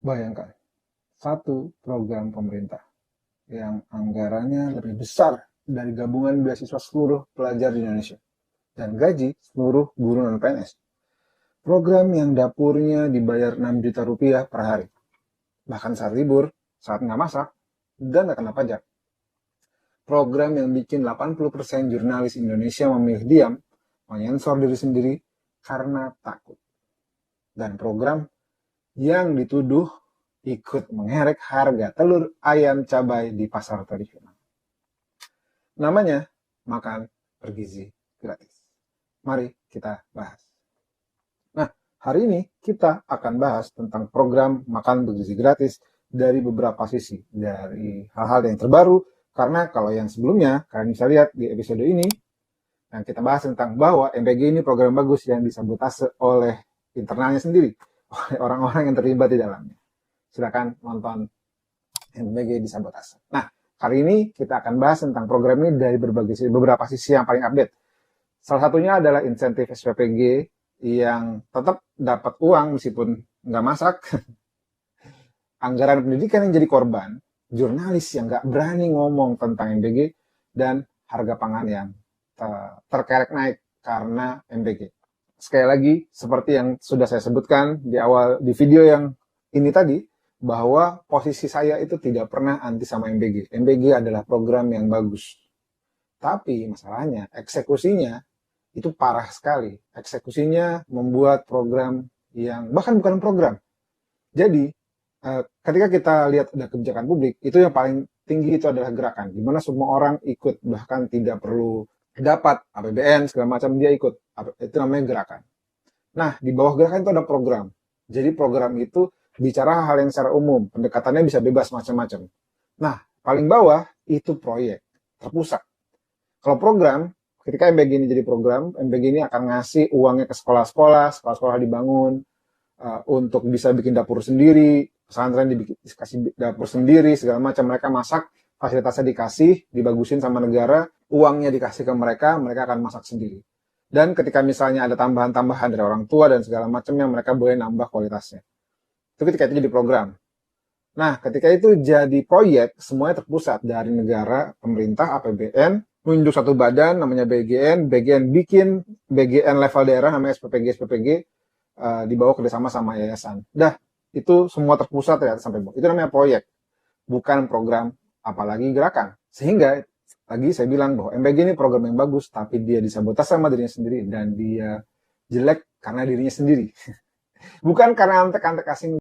Bayangkan, satu program pemerintah yang anggarannya lebih besar dari gabungan beasiswa seluruh pelajar di Indonesia dan gaji seluruh guru non PNS. Program yang dapurnya dibayar 6 juta rupiah per hari. Bahkan saat libur, saat nggak masak, dan nggak kena pajak. Program yang bikin 80% jurnalis Indonesia memilih diam, menyensor diri sendiri karena takut. Dan program yang dituduh ikut mengerek harga telur ayam cabai di pasar tradisional. Namanya makan bergizi gratis. Mari kita bahas. Nah, hari ini kita akan bahas tentang program makan bergizi gratis dari beberapa sisi. Dari hal-hal yang terbaru, karena kalau yang sebelumnya, kalian bisa lihat di episode ini, dan kita bahas tentang bahwa MBG ini program bagus yang disabotase oleh internalnya sendiri, oleh orang-orang yang terlibat di dalamnya. Silakan nonton MBG disabotase. Nah, kali ini kita akan bahas tentang program ini dari beberapa sisi yang paling update. Salah satunya adalah insentif SPPG yang tetap dapat uang meskipun nggak masak. Anggaran pendidikan yang jadi korban, jurnalis yang nggak berani ngomong tentang MBG, dan harga pangan yang terkerek naik karena MBG. Sekali lagi, seperti yang sudah saya sebutkan di awal di video yang ini tadi, bahwa posisi saya itu tidak pernah anti sama MBG. MBG adalah program yang bagus. Tapi masalahnya, eksekusinya itu parah sekali. Eksekusinya membuat program yang bahkan bukan program. Jadi, ketika kita lihat ada kebijakan publik, itu yang paling tinggi itu adalah gerakan. Di mana semua orang ikut, bahkan tidak perlu dapat APBN, segala macam, dia ikut. Itu namanya gerakan. Nah, di bawah gerakan itu ada program. Jadi program itu bicara hal yang secara umum, pendekatannya bisa bebas macam-macam. Nah, paling bawah itu proyek, terpusat. Kalau program, ketika MBG ini jadi program, MBG ini akan ngasih uangnya ke sekolah-sekolah, sekolah-sekolah dibangun, untuk bisa bikin dapur sendiri, pesantren dikasih dapur sendiri, segala macam, mereka masak, fasilitasnya dikasih, dibagusin sama negara, uangnya dikasih ke mereka, mereka akan masak sendiri. Dan ketika misalnya ada tambahan-tambahan dari orang tua dan segala macamnya, mereka boleh nambah kualitasnya. Itu ketika itu jadi program. Nah, ketika itu jadi proyek, semuanya terpusat dari negara, pemerintah, APBN, menunjuk satu badan namanya BGN, BGN bikin BGN level daerah namanya SPPG, dibawa kerjasama sama yayasan. Dah, itu semua terpusat ya sampai bawah. Itu namanya proyek, bukan program, apalagi gerakan. Sehingga, lagi saya bilang bahwa MBG ini program yang bagus, tapi dia disabotase sama dirinya sendiri, dan dia jelek karena dirinya sendiri. Bukan karena antek-antek asing